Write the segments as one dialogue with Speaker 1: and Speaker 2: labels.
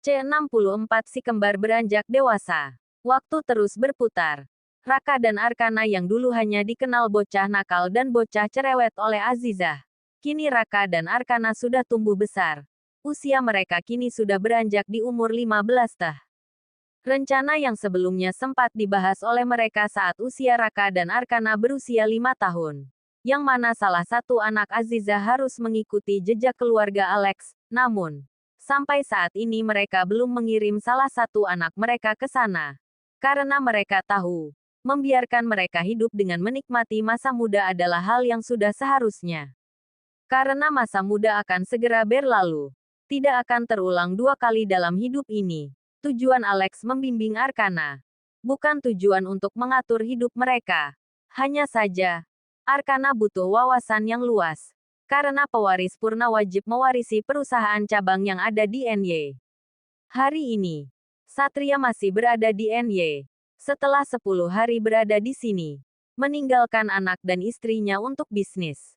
Speaker 1: C64 Si kembar beranjak dewasa. Waktu terus berputar. Raka dan Arkana yang dulu hanya dikenal bocah nakal dan bocah cerewet oleh Azizah. Kini Raka dan Arkana sudah tumbuh besar. Usia mereka kini sudah beranjak di umur 15 tahun. Rencana yang sebelumnya sempat dibahas oleh mereka saat usia Raka dan Arkana berusia 5 tahun. Yang mana salah satu anak Azizah harus mengikuti jejak keluarga Alex, namun sampai saat ini mereka belum mengirim salah satu anak mereka ke sana. Karena mereka tahu, membiarkan mereka hidup dengan menikmati masa muda adalah hal yang sudah seharusnya. Karena masa muda akan segera berlalu. Tidak akan terulang dua kali dalam hidup ini. Tujuan Alex membimbing Arkana. Bukan tujuan untuk mengatur hidup mereka. Hanya saja, Arkana butuh wawasan yang luas. Karena pewaris purna wajib mewarisi perusahaan cabang yang ada di NY. Hari ini, Satria masih berada di NY. Setelah 10 hari berada di sini, meninggalkan anak dan istrinya untuk bisnis.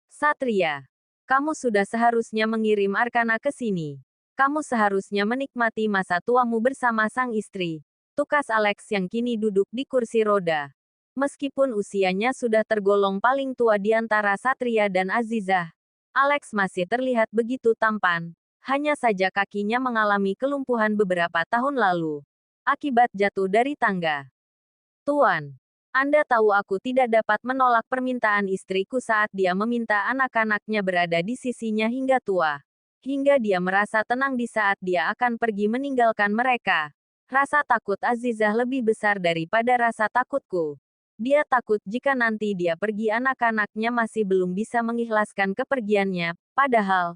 Speaker 1: Satria, kamu sudah seharusnya mengirim Arkana ke sini. Kamu seharusnya menikmati masa tuamu bersama sang istri, tukas Alex yang kini duduk di kursi roda. Meskipun usianya sudah tergolong paling tua di antara Satria dan Azizah, Alex masih terlihat begitu tampan. Hanya saja kakinya mengalami kelumpuhan beberapa tahun lalu, akibat jatuh dari tangga. Tuan, Anda tahu aku tidak dapat menolak permintaan istriku saat dia meminta anak-anaknya berada di sisinya hingga tua. Hingga dia merasa tenang di saat dia akan pergi meninggalkan mereka. Rasa takut Azizah lebih besar daripada rasa takutku. Dia takut jika nanti dia pergi anak-anaknya masih belum bisa mengikhlaskan kepergiannya, padahal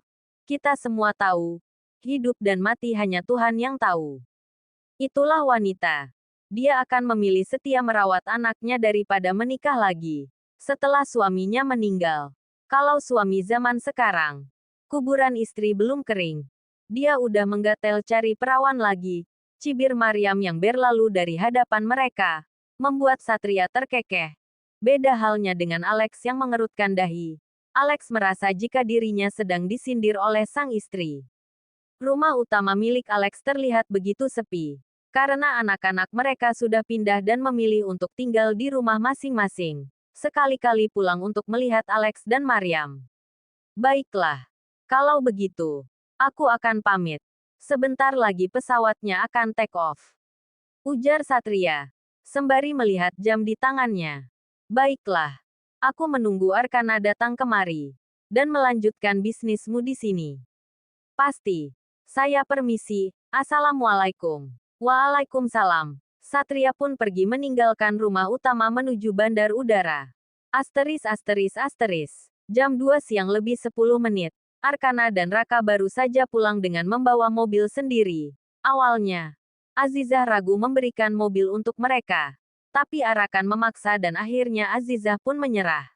Speaker 1: kita semua tahu, hidup dan mati hanya Tuhan yang tahu. Itulah wanita. Dia akan memilih setia merawat anaknya daripada menikah lagi. Setelah suaminya meninggal. Kalau suami zaman sekarang, kuburan istri belum kering. Dia udah menggatel cari perawan lagi. Cibir Maryam yang berlalu dari hadapan mereka, membuat Satria terkekeh. Beda halnya dengan Alex yang mengerutkan dahi. Alex merasa jika dirinya sedang disindir oleh sang istri. Rumah utama milik Alex terlihat begitu sepi. Karena anak-anak mereka sudah pindah dan memilih untuk tinggal di rumah masing-masing. Sekali-kali pulang untuk melihat Alex dan Maryam. Baiklah. Kalau begitu, aku akan pamit. Sebentar lagi pesawatnya akan take off. Ujar Satria, sembari melihat jam di tangannya. Baiklah. Aku menunggu Arkana datang kemari. Dan melanjutkan bisnismu di sini. Pasti. Saya permisi. Assalamualaikum. Waalaikumsalam. Satria pun pergi meninggalkan rumah utama menuju bandar udara. Jam 2 siang lebih 10 menit. Arkana dan Raka baru saja pulang dengan membawa mobil sendiri. Awalnya, Azizah ragu memberikan mobil untuk mereka. Tapi Arakan memaksa dan akhirnya Azizah pun menyerah.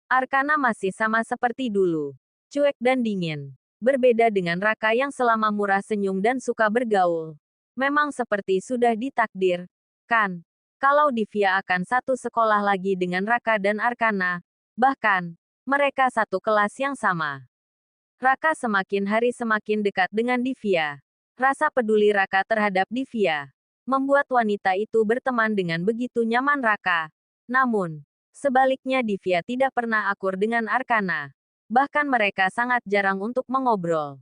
Speaker 1: Arkana masih sama seperti dulu. Cuek dan dingin. Berbeda dengan Raka yang selama murah senyum dan suka bergaul. Memang seperti sudah ditakdir, kan? Kalau Divya akan satu sekolah lagi dengan Raka dan Arkana, bahkan, mereka satu kelas yang sama. Raka semakin hari semakin dekat dengan Divya. Rasa peduli Raka terhadap Divya membuat wanita itu berteman dengan begitu nyaman Raka. Namun, sebaliknya Divya tidak pernah akur dengan Arkana. Bahkan mereka sangat jarang untuk mengobrol.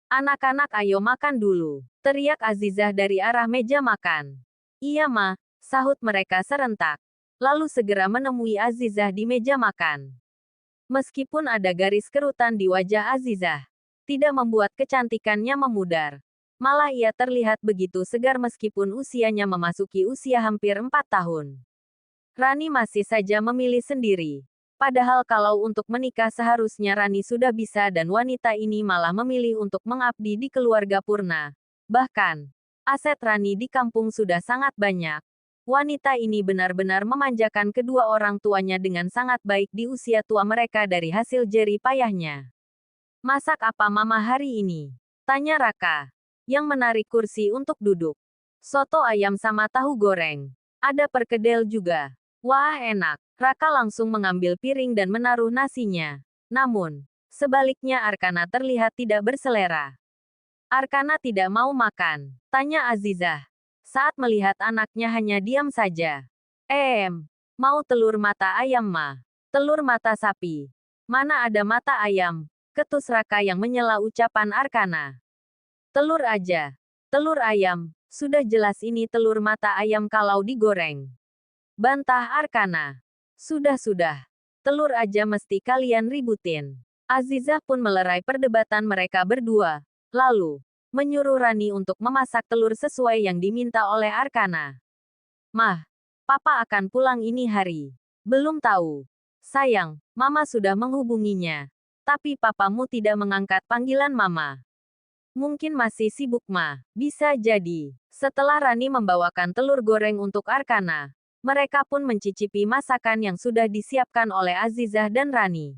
Speaker 1: Anak-anak ayo makan dulu, teriak Azizah dari arah meja makan. Iya ma, sahut mereka serentak. Lalu segera menemui Azizah di meja makan. Meskipun ada garis kerutan di wajah Azizah, tidak membuat kecantikannya memudar. Malah ia terlihat begitu segar meskipun usianya memasuki usia hampir 4 tahun. Rani masih saja memilih sendiri. Padahal kalau untuk menikah seharusnya Rani sudah bisa dan wanita ini malah memilih untuk mengabdi di keluarga Purna. Bahkan, aset Rani di kampung sudah sangat banyak. Wanita ini benar-benar memanjakan kedua orang tuanya dengan sangat baik di usia tua mereka dari hasil jerih payahnya. Masak apa mama hari ini? Tanya Raka, yang menarik kursi untuk duduk. Soto ayam sama tahu goreng. Ada perkedel juga. Wah enak. Raka langsung mengambil piring dan menaruh nasinya. Namun, sebaliknya Arkana terlihat tidak berselera. Arkana tidak mau makan, tanya Azizah. Saat melihat anaknya hanya diam saja. Mau telur mata ayam ma? Telur mata sapi. Mana ada mata ayam? Ketus Raka yang menyela ucapan Arkana. Telur aja. Telur ayam. Sudah jelas ini telur mata ayam kalau digoreng. Bantah Arkana. Sudah. Telur aja mesti kalian ributin. Azizah pun melerai perdebatan mereka berdua. Lalu, menyuruh Rani untuk memasak telur sesuai yang diminta oleh Arkana. Mah, Papa akan pulang ini hari. Belum tahu. Sayang, Mama sudah menghubunginya. Tapi papamu tidak mengangkat panggilan Mama. Mungkin masih sibuk Ma. Bisa jadi. Setelah Rani membawakan telur goreng untuk Arkana, mereka pun mencicipi masakan yang sudah disiapkan oleh Azizah dan Rani.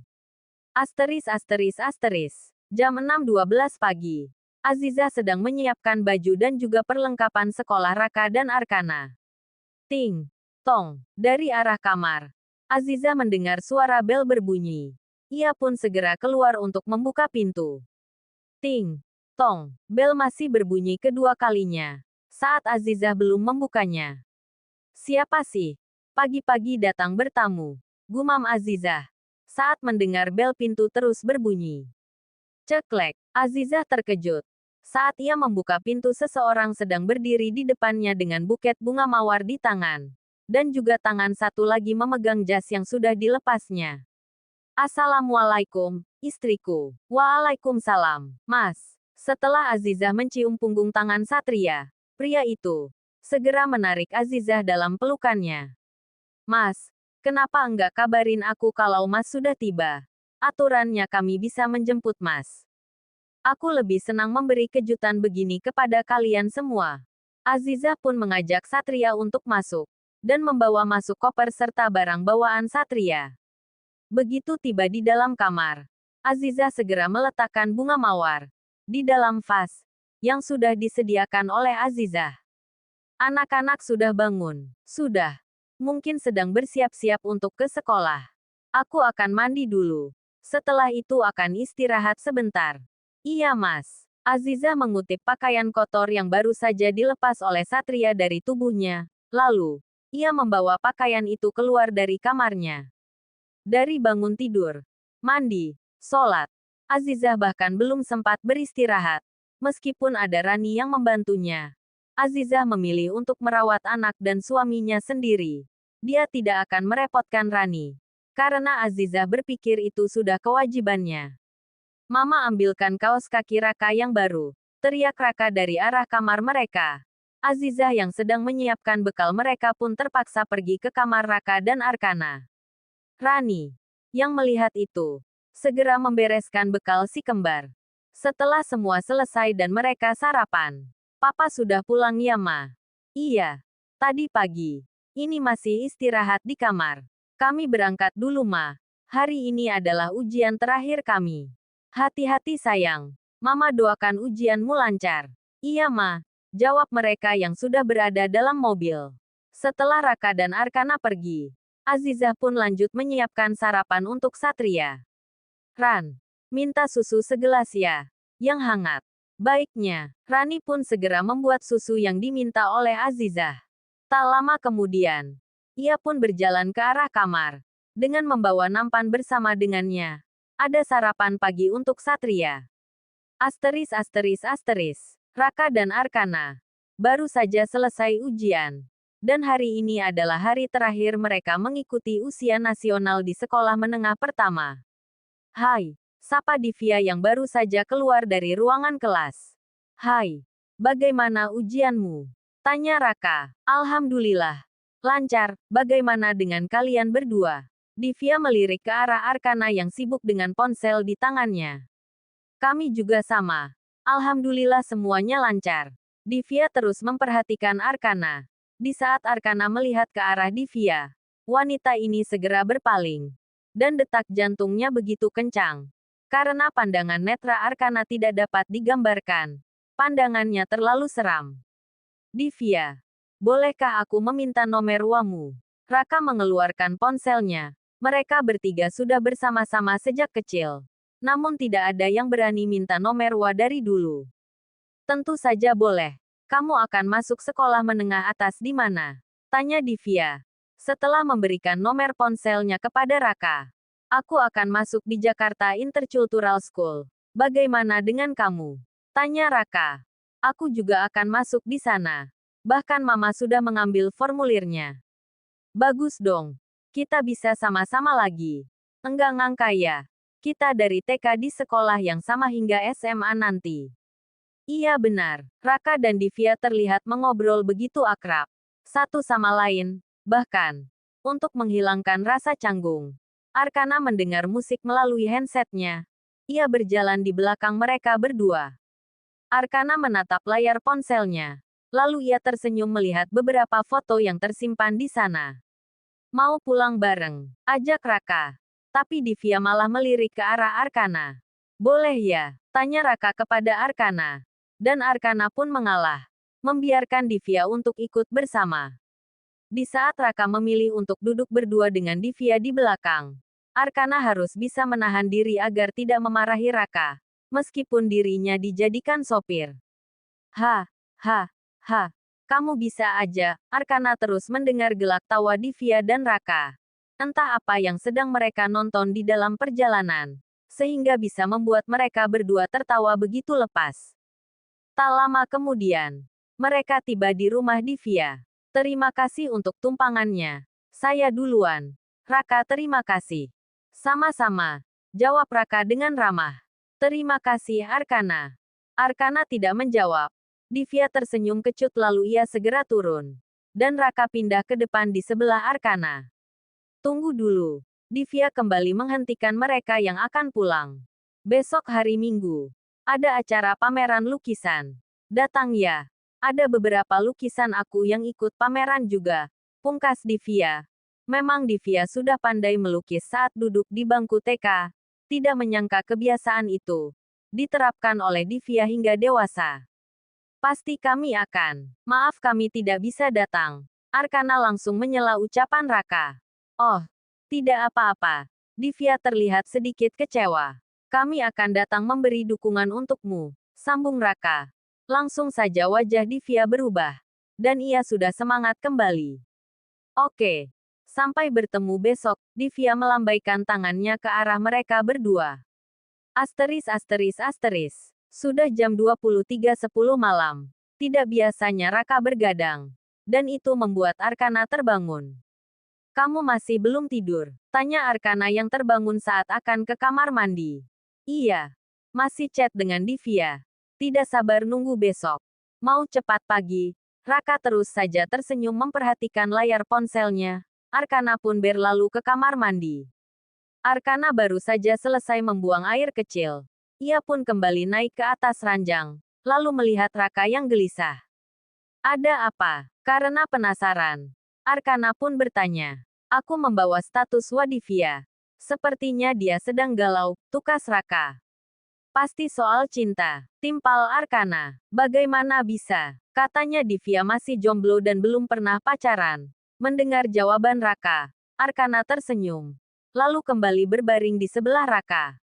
Speaker 1: Jam 6.12 pagi. Azizah sedang menyiapkan baju dan juga perlengkapan sekolah Raka dan Arkana. Ting, tong, dari arah kamar. Azizah mendengar suara bel berbunyi. Ia pun segera keluar untuk membuka pintu. Ting, tong, bel masih berbunyi kedua kalinya. Saat Azizah belum membukanya. Siapa sih? Pagi-pagi datang bertamu. Gumam Azizah. Saat mendengar bel pintu terus berbunyi. Ceklek, Azizah terkejut. Saat ia membuka pintu seseorang sedang berdiri di depannya dengan buket bunga mawar di tangan. Dan juga tangan satu lagi memegang jas yang sudah dilepasnya. Assalamualaikum, istriku. Waalaikumsalam, Mas. Setelah Azizah mencium punggung tangan Satria, pria itu segera menarik Azizah dalam pelukannya. Mas, kenapa enggak kabarin aku kalau Mas sudah tiba? Aturannya kami bisa menjemput Mas. Aku lebih senang memberi kejutan begini kepada kalian semua. Azizah pun mengajak Satria untuk masuk, dan membawa masuk koper serta barang bawaan Satria. Begitu tiba di dalam kamar, Azizah segera meletakkan bunga mawar di dalam vas yang sudah disediakan oleh Azizah. Anak-anak sudah bangun. Sudah. Mungkin sedang bersiap-siap untuk ke sekolah. Aku akan mandi dulu. Setelah itu akan istirahat sebentar. Iya Mas. Azizah mengutip pakaian kotor yang baru saja dilepas oleh Satria dari tubuhnya. Lalu, ia membawa pakaian itu keluar dari kamarnya. Dari bangun tidur, mandi, sholat, Azizah bahkan belum sempat beristirahat. Meskipun ada Rani yang membantunya, Azizah memilih untuk merawat anak dan suaminya sendiri. Dia tidak akan merepotkan Rani. Karena Azizah berpikir itu sudah kewajibannya. Mama ambilkan kaos kaki Raka yang baru. Teriak Raka dari arah kamar mereka. Azizah yang sedang menyiapkan bekal mereka pun terpaksa pergi ke kamar Raka dan Arkana. Rani, yang melihat itu, segera membereskan bekal si kembar. Setelah semua selesai dan mereka sarapan. Papa sudah pulang ya Ma? Iya. Tadi pagi. Ini masih istirahat di kamar. Kami berangkat dulu Ma. Hari ini adalah ujian terakhir kami. Hati-hati sayang. Mama doakan ujianmu lancar. Iya Ma. Jawab mereka yang sudah berada dalam mobil. Setelah Raka dan Arkana pergi, Azizah pun lanjut menyiapkan sarapan untuk Satria. Ran, minta susu segelas ya. Yang hangat. Baiknya, Rani pun segera membuat susu yang diminta oleh Azizah. Tak lama kemudian, ia pun berjalan ke arah kamar. Dengan membawa nampan bersama dengannya. Ada sarapan pagi untuk Satria. Raka dan Arkana baru saja selesai ujian. Dan hari ini adalah hari terakhir mereka mengikuti ujian nasional di sekolah menengah pertama. Hai, sapa Divya yang baru saja keluar dari ruangan kelas. Hai, bagaimana ujianmu? Tanya Raka. Alhamdulillah. Lancar, bagaimana dengan kalian berdua? Divya melirik ke arah Arkana yang sibuk dengan ponsel di tangannya. Kami juga sama. Alhamdulillah semuanya lancar. Divya terus memperhatikan Arkana. Di saat Arkana melihat ke arah Divya, wanita ini segera berpaling. Dan detak jantungnya begitu kencang. Karena pandangan netra Arkana tidak dapat digambarkan. Pandangannya terlalu seram. Divya, bolehkah aku meminta nomor WA-mu? Raka mengeluarkan ponselnya. Mereka bertiga sudah bersama-sama sejak kecil. Namun tidak ada yang berani minta nomor WA dari dulu. Tentu saja boleh. Kamu akan masuk sekolah menengah atas di mana? Tanya Divya. Setelah memberikan nomor ponselnya kepada Raka. Aku akan masuk di Jakarta Intercultural School. Bagaimana dengan kamu? Tanya Raka. Aku juga akan masuk di sana. Bahkan mama sudah mengambil formulirnya. Bagus dong. Kita bisa sama-sama lagi. Enggak ngangka ya. Kita dari TK di sekolah yang sama hingga SMA nanti. Iya benar. Raka dan Divya terlihat mengobrol begitu akrab. Satu sama lain. Bahkan, untuk menghilangkan rasa canggung, Arkana mendengar musik melalui handsetnya. Ia berjalan di belakang mereka berdua. Arkana menatap layar ponselnya. Lalu ia tersenyum melihat beberapa foto yang tersimpan di sana. Mau pulang bareng, ajak Raka. Tapi Divya malah melirik ke arah Arkana. Boleh ya? Tanya Raka kepada Arkana. Dan Arkana pun mengalah. Membiarkan Divya untuk ikut bersama. Di saat Raka memilih untuk duduk berdua dengan Divya di belakang, Arkana harus bisa menahan diri agar tidak memarahi Raka, meskipun dirinya dijadikan sopir. Ha, kamu bisa aja, Arkana terus mendengar gelak tawa Divya dan Raka. Entah apa yang sedang mereka nonton di dalam perjalanan, sehingga bisa membuat mereka berdua tertawa begitu lepas. Tak lama kemudian, mereka tiba di rumah Divya. Terima kasih untuk tumpangannya. Saya duluan. Raka terima kasih. Sama-sama. Jawab Raka dengan ramah. Terima kasih Arkana. Arkana tidak menjawab. Divya tersenyum kecut lalu ia segera turun. Dan Raka pindah ke depan di sebelah Arkana. Tunggu dulu. Divya kembali menghentikan mereka yang akan pulang. Besok hari Minggu. Ada acara pameran lukisan. Datang ya. Ada beberapa lukisan aku yang ikut pameran juga. Pungkas Divya. Memang Divya sudah pandai melukis saat duduk di bangku TK. Tidak menyangka kebiasaan itu diterapkan oleh Divya hingga dewasa. Pasti kami akan. Maaf kami tidak bisa datang. Arkana langsung menyela ucapan Raka. Oh, tidak apa-apa. Divya terlihat sedikit kecewa. Kami akan datang memberi dukungan untukmu. Sambung Raka. Langsung saja wajah Divya berubah. Dan ia sudah semangat kembali. Oke. Sampai bertemu besok, Divya melambaikan tangannya ke arah mereka berdua. *****. Sudah jam 23.10 malam. Tidak biasanya Raka bergadang. Dan itu membuat Arkana terbangun. Kamu masih belum tidur? Tanya Arkana yang terbangun saat akan ke kamar mandi. Iya. Masih chat dengan Divya. Tidak sabar nunggu besok. Mau cepat pagi. Raka terus saja tersenyum memperhatikan layar ponselnya. Arkana pun berlalu ke kamar mandi. Arkana baru saja selesai membuang air kecil. Ia pun kembali naik ke atas ranjang. Lalu melihat Raka yang gelisah. Ada apa? Karena penasaran. Arkana pun bertanya. Aku membawa status Wadivya. Sepertinya dia sedang galau, tukas Raka. Pasti soal cinta. Timpal Arkana. Bagaimana bisa? Katanya Divya masih jomblo dan belum pernah pacaran. Mendengar jawaban Raka, Arkana tersenyum. Lalu kembali berbaring di sebelah Raka.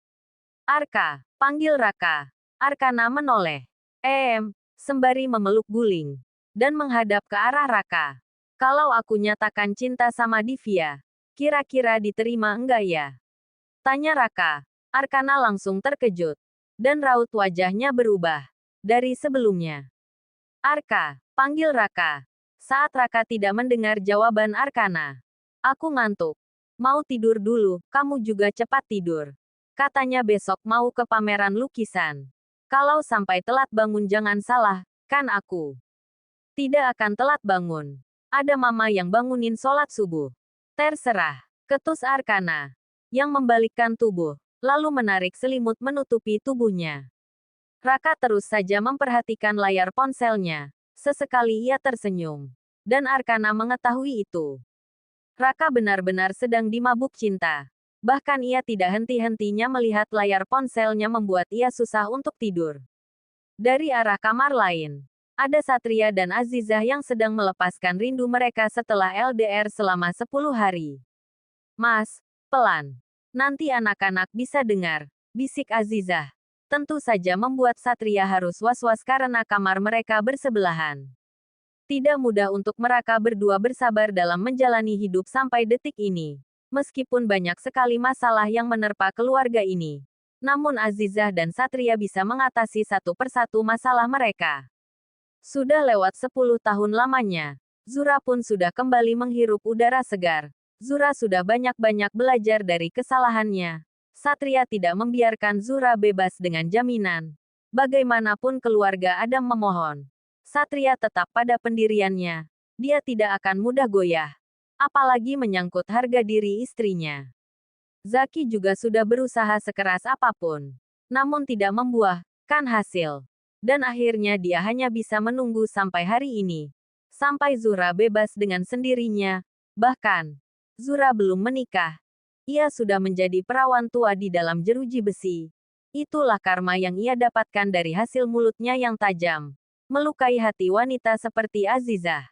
Speaker 1: Arka, panggil Raka. Arkana menoleh. Sembari memeluk guling. Dan menghadap ke arah Raka. Kalau aku nyatakan cinta sama Divya, kira-kira diterima enggak ya? Tanya Raka. Arkana langsung terkejut. Dan raut wajahnya berubah. Dari sebelumnya. Arka, panggil Raka. Saat Raka tidak mendengar jawaban Arkana. Aku ngantuk. Mau tidur dulu, kamu juga cepat tidur. Katanya besok mau ke pameran lukisan. Kalau sampai telat bangun jangan salah, kan aku. Tidak akan telat bangun. Ada mama yang bangunin sholat subuh. Terserah. Ketus Arkana. Yang membalikkan tubuh. Lalu menarik selimut menutupi tubuhnya. Raka terus saja memperhatikan layar ponselnya. Sesekali ia tersenyum. Dan Arkana mengetahui itu. Raka benar-benar sedang dimabuk cinta. Bahkan ia tidak henti-hentinya melihat layar ponselnya membuat ia susah untuk tidur. Dari arah kamar lain, ada Satria dan Azizah yang sedang melepaskan rindu mereka setelah LDR selama 10 hari. Mas, pelan. Nanti anak-anak bisa dengar, bisik Azizah. tentu saja membuat Satria harus was-was karena kamar mereka bersebelahan. Tidak mudah untuk mereka berdua bersabar dalam menjalani hidup sampai detik ini. Meskipun banyak sekali masalah yang menerpa keluarga ini. Namun Azizah dan Satria bisa mengatasi satu persatu masalah mereka. Sudah lewat 10 tahun lamanya. Zura pun sudah kembali menghirup udara segar. Zura sudah banyak-banyak belajar dari kesalahannya. Satria tidak membiarkan Zura bebas dengan jaminan. Bagaimanapun keluarga Adam memohon. Satria tetap pada pendiriannya. Dia tidak akan mudah goyah. Apalagi menyangkut harga diri istrinya. Zaki juga sudah berusaha sekeras apapun. Namun tidak membuahkan hasil. Dan akhirnya dia hanya bisa menunggu sampai hari ini. Sampai Zura bebas dengan sendirinya. Bahkan, Zura belum menikah. Ia sudah menjadi perawan tua di dalam jeruji besi. Itulah karma yang ia dapatkan dari hasil mulutnya yang tajam. Melukai hati wanita seperti Azizah.